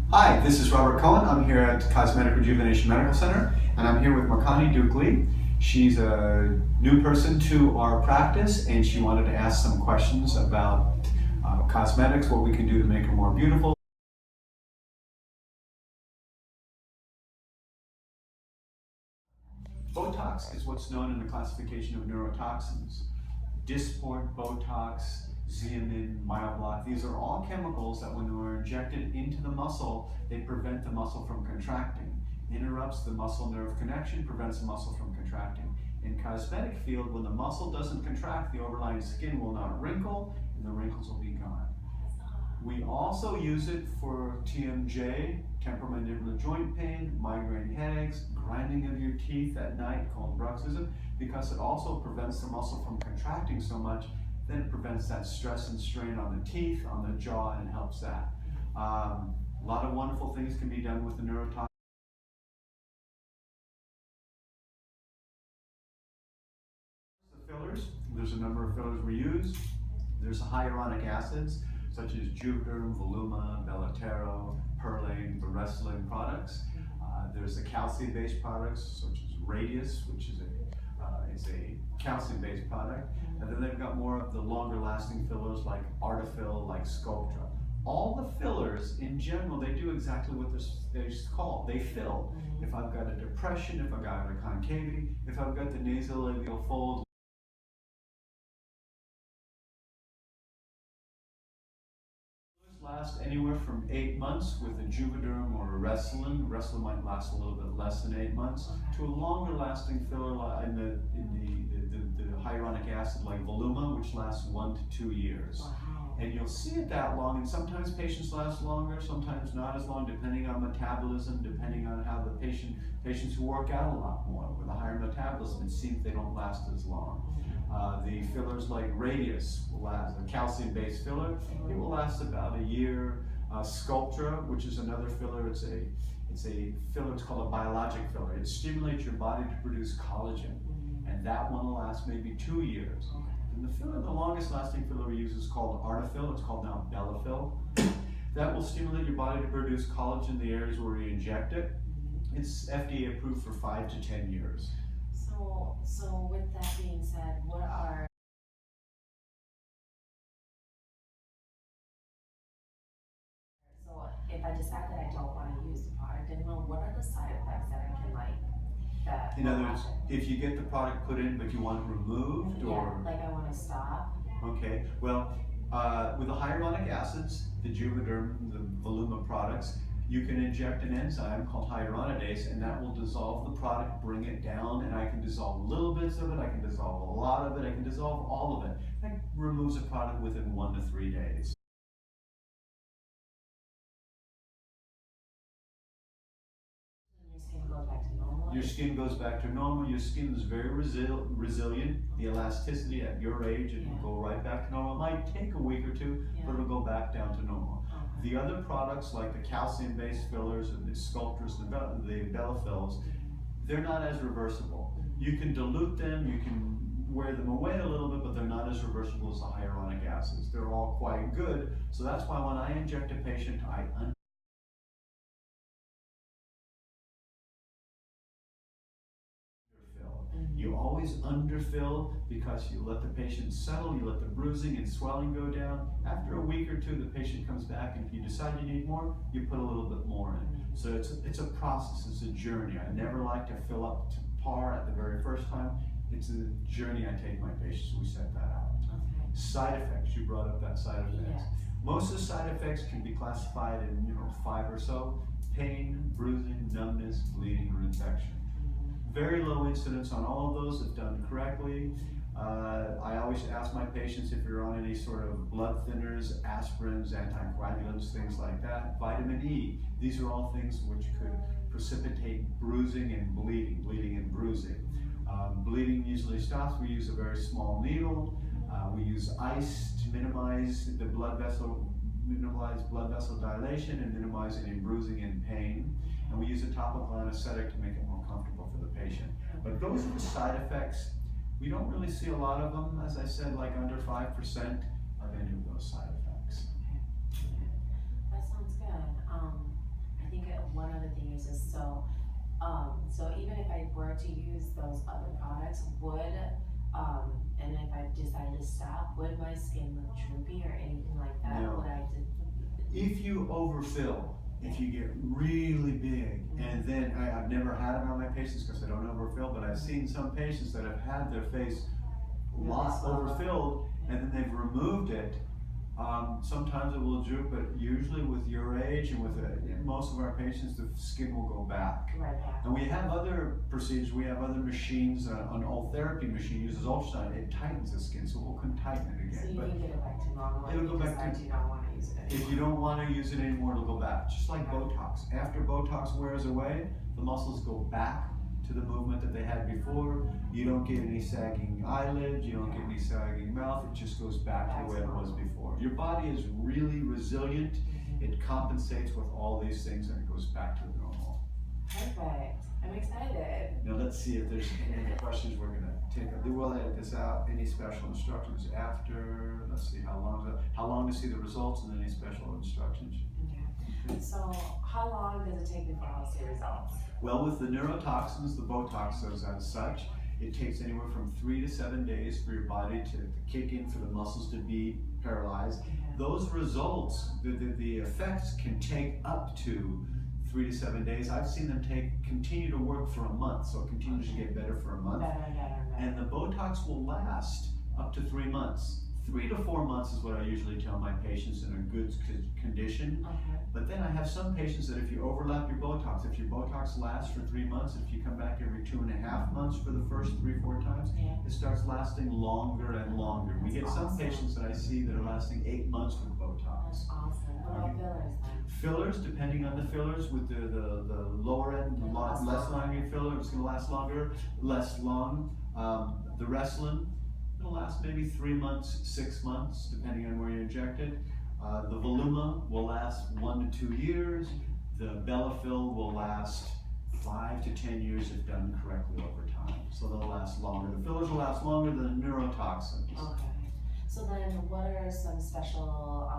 Hi, this is Robert Cohen. I'm here at Cosmetic Rejuvenation Medical Center, and I'm here with Makani Dukli. She's a new person to our practice, and she wanted to ask some questions about cosmetics, what we can do to make her more beautiful. Botox is what's known in the classification of neurotoxins. Dysport, Botox, Xeomin, Myoblock, these are all chemicals that when they're injected into the muscle, they prevent the muscle from contracting. Interrupts the muscle nerve connection, prevents the muscle from contracting. In cosmetic field, when the muscle doesn't contract, the overlying skin will not wrinkle and the wrinkles will be gone. We also use it for TMJ, temporomandibular joint pain, migraine headaches, grinding of your teeth at night called bruxism, because it also prevents the muscle from contracting so much, then it prevents that stress and strain on the teeth, on the jaw, and helps that. A lot of wonderful things can be done with the neurotoxin. The fillers, there's a number of fillers we use. There's hyaluronic acids, such as Juvederm, Voluma, Bellatero, Perlane, the Restylane products. There's the calcium-based products, such as Radius, which is a calcium-based product. And then they've got more of the longer-lasting fillers like Artefill, like Sculptra. All the fillers, in general, they do exactly what they're called. They fill. If I've got a depression, if I've got a concavity, if I've got the nasolabial fold, last anywhere from 8 months with a Juvederm or a Restylane. Restylane might last a little bit less than 8 months, to a longer lasting filler in the hyaluronic acid like Voluma, which lasts 1 to 2 years. And you'll see it that long, and sometimes patients last longer, sometimes not as long, depending on metabolism, depending on how the patients who work out a lot more with a higher metabolism, it seems they don't last as long. The fillers like Radius will last, a calcium-based filler, it will last about a year. Sculptra, which is another filler, it's a filler, it's called a biologic filler. It stimulates your body to produce collagen, and that one will last maybe 2 years. And the longest lasting filler we use is called Artefill. It's called now Bellafill. That will stimulate your body to produce collagen in the areas where you inject it. It's FDA approved for 5 to 10 years. So with that being said, what are if I decide that I don't want to use the product anymore, what are the side effects that I can that? In other words, if you get the product put in but you want it removed, or like I want to stop. Okay, well, with the hyaluronic acids, the Juvederm, the Voluma products, you can inject an enzyme called hyaluronidase, and that will dissolve the product, bring it down, and I can dissolve little bits of it, I can dissolve a lot of it, I can dissolve all of it. That removes a product within 1 to 3 days. Your skin goes back to normal. Your skin is very resilient. The elasticity at your age, it will go right back to normal. It might take a week or two, but it'll go back down to normal. The other products like the calcium-based fillers and the Sculptras and the Bellafills, they're not as reversible. You can dilute them, you can wear them away a little bit, but they're not as reversible as the hyaluronic acids. They're all quite good, so that's why when I inject a patient, You always underfill because you let the patient settle, you let the bruising and swelling go down. After a week or two, the patient comes back, and if you decide you need more, you put a little bit more in. So it's a process, it's a journey. I never like to fill up to par at the very first time. It's a journey I take my patients, we set that out. Okay. Side effects, you brought up that side effects. Yes. Most of the side effects can be classified in 5 or so: pain, bruising, numbness, bleeding, or infection. Very low incidence on all of those if done correctly. I always ask my patients if you're on any sort of blood thinners, aspirins, anticoagulants, things like that. Vitamin E, these are all things which could precipitate bruising and bleeding and bruising. Bleeding usually stops. We use a very small needle. We use ice to minimize blood vessel dilation and minimize any bruising and pain. And we use a topical anesthetic to make it more comfortable for the patient. But those are the side effects. We don't really see a lot of them, as I said, like under 5% of any of those side effects. Okay. That sounds good. cases. So, so even if I were to use those other products, and if I decided to stop, would my skin look droopy or anything like that? No. Would I If you overfill, if you get really big, and then I've never had it on my patients because I don't overfill, but I've seen some patients that have had their face lot overfilled and then they've removed it. Sometimes it will droop, but usually with your age and with most of our patients, the skin will go back. right back? And we have other procedures, we have other machines, an old therapy machine uses ultrasound, it tightens the skin, so we'll couldn't tighten it So again. you But can get it back to normal if it'll you go back decide to- you don't want to use it anymore. if you don't want to use it anymore, it'll go back. Just like Botox. After Botox wears away, the muscles go back to the movement that they had before. You don't get any sagging eyelids, you don't get any sagging mouth, it just goes back to the way it was before. Your body is really resilient, it compensates with all these things and it goes back to the normal. Perfect. I'm excited. Now let's see if there's any questions we're gonna take. We'll edit this out. Any special instructions after? Let's see how long to see the results and any special instructions. Okay. So how long does it take before I'll see results? Well, with the neurotoxins, the Botox does as such, it takes anywhere from 3 to 7 days for your body to kick in, for the muscles to be paralyzed. Those results, the effects can take up to 3 to 7 days. I've seen them continue to work for a month, so it continues to get better for a month. Better. And the Botox will last up to 3 months. 3 to 4 months is what I usually tell my patients in a good condition. Okay. But then I have some patients that if you overlap your Botox, if your Botox lasts for 3 months, if you come back every 2.5 months for the first 3-4 times, Yeah. it starts lasting longer and longer. We get some Awesome. patients that I see that are lasting 8 months with Botox. That's awesome. What about fillers then? Fillers, depending on the fillers, with the lower end, It'll less last long filler, it's gonna last longer, less long. The Restylane, it'll last maybe 3 months, 6 months, depending on where you inject it. The Voluma will last 1 to 2 years. The Bellafill will last 5 to 10 years if done correctly over time. So they'll last longer. The fillers will last longer than the neurotoxins. Okay. So then what are some special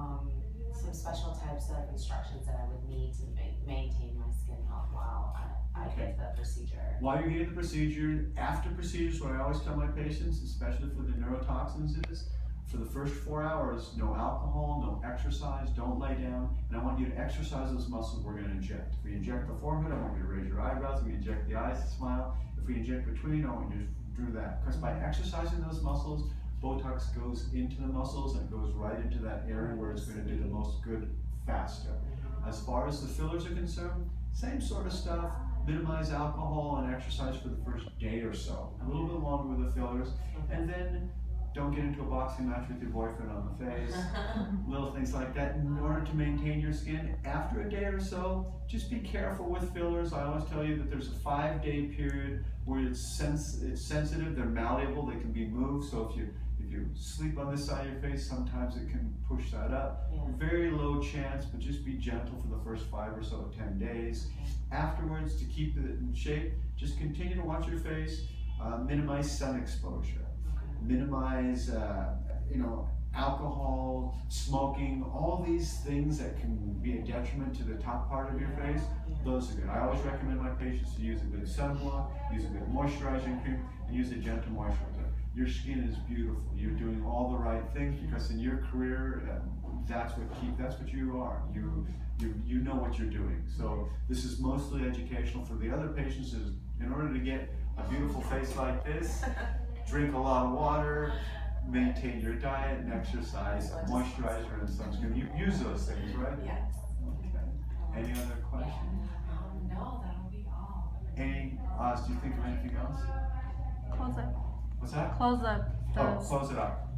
types of instructions that I would need to maintain my skin health while I Okay. get the procedure? While you're getting the procedure, after procedures, what I always tell my patients, especially for the neurotoxins, is for the first 4 hours, no alcohol, no exercise, don't lay down, and I want you to exercise those muscles we're gonna inject. If we inject the forehead, I want you to raise your eyebrows. If we inject the eyes, smile. If we inject between, I want you to do that. Because by exercising those muscles, Botox goes into the muscles and goes right into that area where it's gonna do the most good faster. As far as the fillers are concerned, same sort of stuff. Minimize alcohol and exercise for the first day or so. A little bit longer with the fillers, and then don't get into a boxing match with your boyfriend on the face. Little things like that in order to maintain your skin. After a day or so, just be careful with fillers. I always tell you that there's a 5-day period where it's sensitive, they're malleable, they can be moved. So if you sleep on this side of your face, sometimes it can push that up. Yeah. Very low chance, but just be gentle for the first 5 or so 10 days. Afterwards, to keep it in shape, just continue to watch your face, minimize sun exposure, minimize alcohol, smoking, all these things that can be a detriment to the top part of your face. Those are good. I always recommend my patients to use a good sunblock, use a good moisturizing cream, and use a gentle moisturizer. Your skin is beautiful. You're doing all the right things because in your career, that's what you are. You know what you're doing. So this is mostly educational. For the other patients, is in order to get a beautiful face like this, drink a lot of water, maintain your diet and exercise, moisturizer and sunscreen. You use those things, right? Yes. Okay. Any other questions? No, that'll be all. Any, Oz, do you think of anything else? Close up. What's that? Close up. Oh, close it up.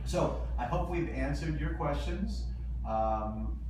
So I hope we've answered your questions.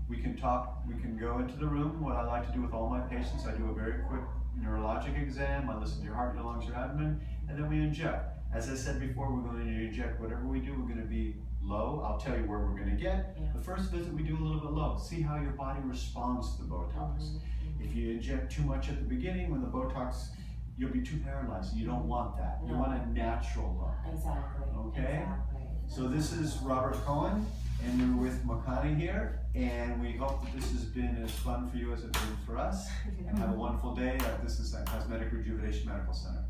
We can talk, we can go into the room. What I like to do with all my patients, I do a very quick neurologic exam. I listen to your heart, your lungs, your abdomen, and then we inject. As I said before, we're going to inject whatever we do, we're going to be low. I'll tell you where we're going to get. Yeah. The first visit we do a little bit low. See how your body responds to the Botox. If you inject too much at the beginning, when the Botox, you'll be too paralyzed. You don't want that. You No. want a natural look. Exactly. Okay. Exactly. So this is Robert Cohen. And we're with Makani here, and we hope that this has been as fun for you as it's been for us. And have a wonderful day. This is at Cosmetic Rejuvenation Medical Center.